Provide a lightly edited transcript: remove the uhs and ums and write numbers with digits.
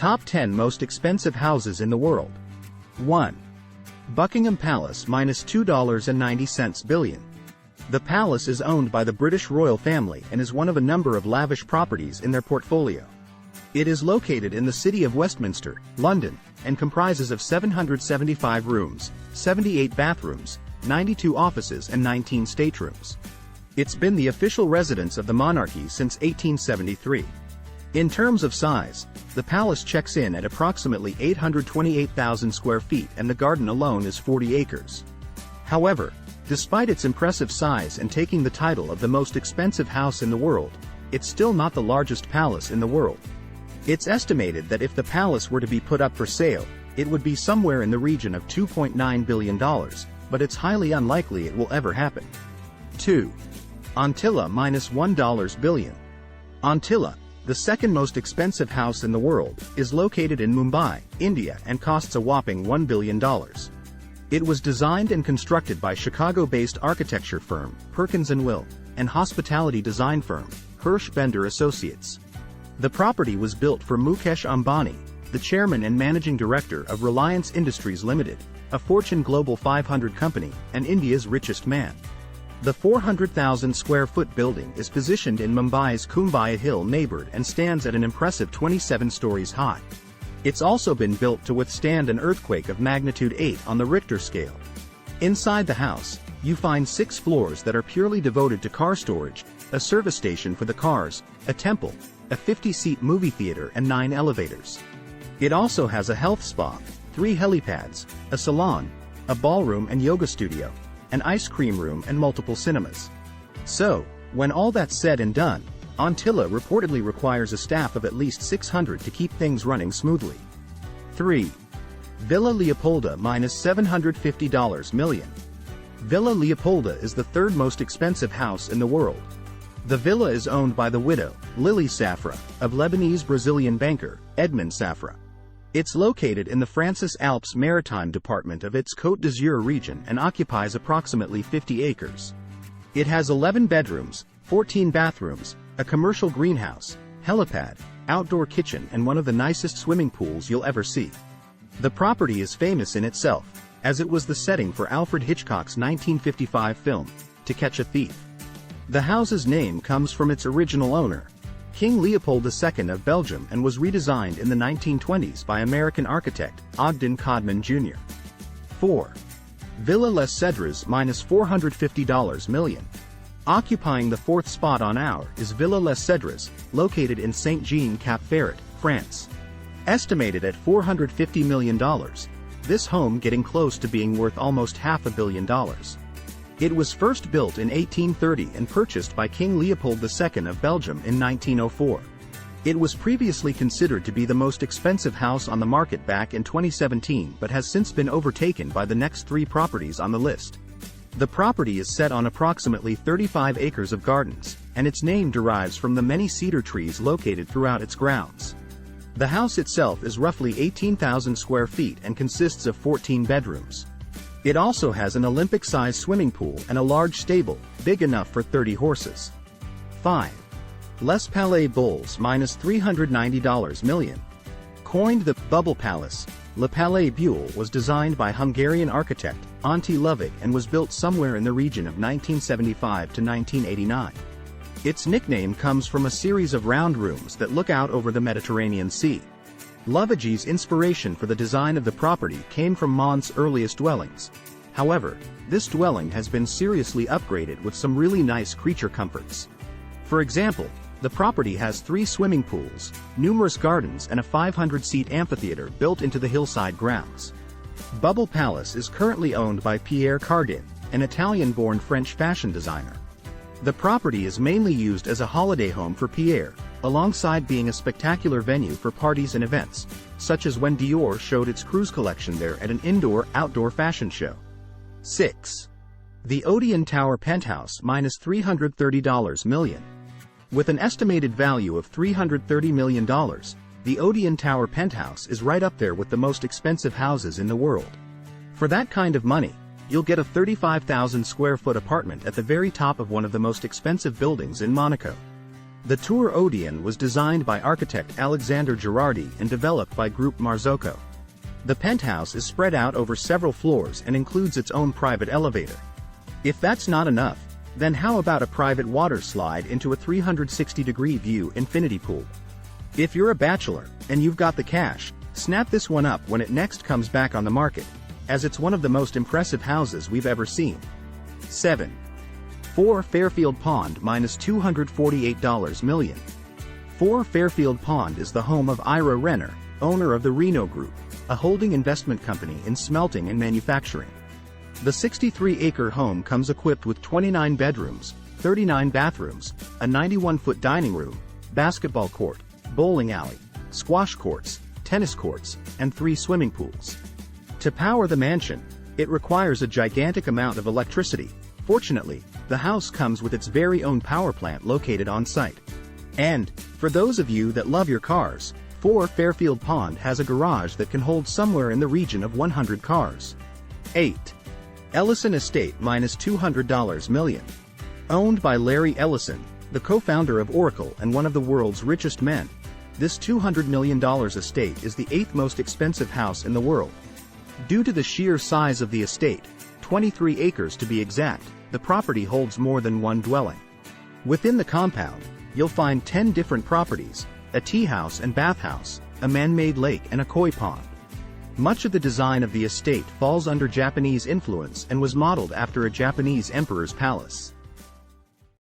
Top 10 Most Expensive Houses in the World. 1. Buckingham Palace -$2.90 billion. The palace is owned by the British royal family and is one of a number of lavish properties in their portfolio. It is located in the city of Westminster, London, and comprises of 775 rooms, 78 bathrooms, 92 offices and 19 staterooms. It's been the official residence of the monarchy since 1873. In terms of size, the palace checks in at approximately 828,000 square feet and the garden alone is 40 acres. However, despite its impressive size and taking the title of the most expensive house in the world, it's still not the largest palace in the world. It's estimated that if the palace were to be put up for sale, it would be somewhere in the region of $2.9 billion, but it's highly unlikely it will ever happen. 2. Antilla -$1 billion. Antilla, the second most expensive house in the world, is located in Mumbai, India and costs a whopping $1 billion. It was designed and constructed by Chicago-based architecture firm, Perkins & Will, and hospitality design firm, Hirsch Bender Associates. The property was built for Mukesh Ambani, the chairman and managing director of Reliance Industries Limited, a Fortune Global 500 company, and India's richest man. The 400,000 square foot building is positioned in Mumbai's Kumbaya Hill neighborhood and stands at an impressive 27 stories high. It's also been built to withstand an earthquake of magnitude 8 on the Richter scale. Inside the house, you find 6 floors that are purely devoted to car storage, a service station for the cars, a temple, a 50-seat movie theater and 9 elevators. It also has a health spa, 3 helipads, a salon, a ballroom and yoga studio, an ice cream room and multiple cinemas. So, when all that's said and done, Antilla reportedly requires a staff of at least 600 to keep things running smoothly. 3. Villa Leopolda -$750 million. Villa Leopolda is the third most expensive house in the world. The villa is owned by the widow, Lily Safra, of Lebanese-Brazilian banker, Edmond Safra. It's located in the Francis Alpes Maritime department of its Côte d'Azur region and occupies approximately 50 acres. It has 11 bedrooms, 14 bathrooms, a commercial greenhouse, helipad, outdoor kitchen and one of the nicest swimming pools you'll ever see. The property is famous in itself, as it was the setting for Alfred Hitchcock's 1955 film, To Catch a Thief. The house's name comes from its original owner, King Leopold II of Belgium, and was redesigned in the 1920s by American architect Ogden Codman Jr. 4. Villa Les Cedres -$450 million. Occupying the 4th spot on our is Villa Les Cedres, located in Saint-Jean-Cap-Ferrat, France. Estimated at $450 million, this home getting close to being worth almost $500 million. It was first built in 1830 and purchased by King Leopold II of Belgium in 1904. It was previously considered to be the most expensive house on the market back in 2017 but has since been overtaken by the next 3 properties on the list. The property is set on approximately 35 acres of gardens, and its name derives from the many cedar trees located throughout its grounds. The house itself is roughly 18,000 square feet and consists of 14 bedrooms. It also has an Olympic-sized swimming pool and a large stable, big enough for 30 horses. 5. Les Palais Bulles -$390 million. Coined the Bubble Palace, Le Palais Bulle was designed by Hungarian architect Antti Lovig and was built somewhere in the region of 1975 to 1989. Its nickname comes from a series of round rooms that look out over the Mediterranean Sea. Lovig's inspiration for the design of the property came from Mons' earliest dwellings. However, this dwelling has been seriously upgraded with some really nice creature comforts. For example, the property has 3 swimming pools, numerous gardens and a 500-seat amphitheater built into the hillside grounds. Bubble Palace is currently owned by Pierre Cardin, an Italian-born French fashion designer. The property is mainly used as a holiday home for Pierre, alongside being a spectacular venue for parties and events, such as when Dior showed its cruise collection there at an indoor-outdoor fashion show. 6. The Odeon Tower Penthouse -$330 million. With an estimated value of $330 million, the Odeon Tower Penthouse is right up there with the most expensive houses in the world. For that kind of money, you'll get a 35,000 square foot apartment at the very top of one of the most expensive buildings in Monaco. The Tour Odeon was designed by architect Alexander Girardi and developed by Groupe Marzocco. The penthouse is spread out over several floors and includes its own private elevator. If that's not enough, then how about a private water slide into a 360-degree view infinity pool? If you're a bachelor, and you've got the cash, snap this one up when it next comes back on the market, as it's one of the most impressive houses we've ever seen. 7. 4 Fairfield Pond -$248 million. 4 Fairfield Pond is the home of Ira Renner, owner of the Reno Group, a holding investment company in smelting and manufacturing. The 63-acre home comes equipped with 29 bedrooms, 39 bathrooms, a 91-foot dining room, basketball court, bowling alley, squash courts, tennis courts, and 3 swimming pools. To power the mansion, it requires a gigantic amount of electricity. Fortunately, the house comes with its very own power plant located on site. And, for those of you that love your cars, 4 Fairfield Pond has a garage that can hold somewhere in the region of 100 cars. 8. Ellison Estate -$200 million. Owned by Larry Ellison, the co-founder of Oracle and one of the world's richest men, this $200 million estate is the 8th most expensive house in the world. Due to the sheer size of the estate, 23 acres to be exact, the property holds more than one dwelling. Within the compound, you'll find 10 different properties, a tea house and bathhouse, a man-made lake and a koi pond. Much of the design of the estate falls under Japanese influence and was modeled after a Japanese emperor's palace.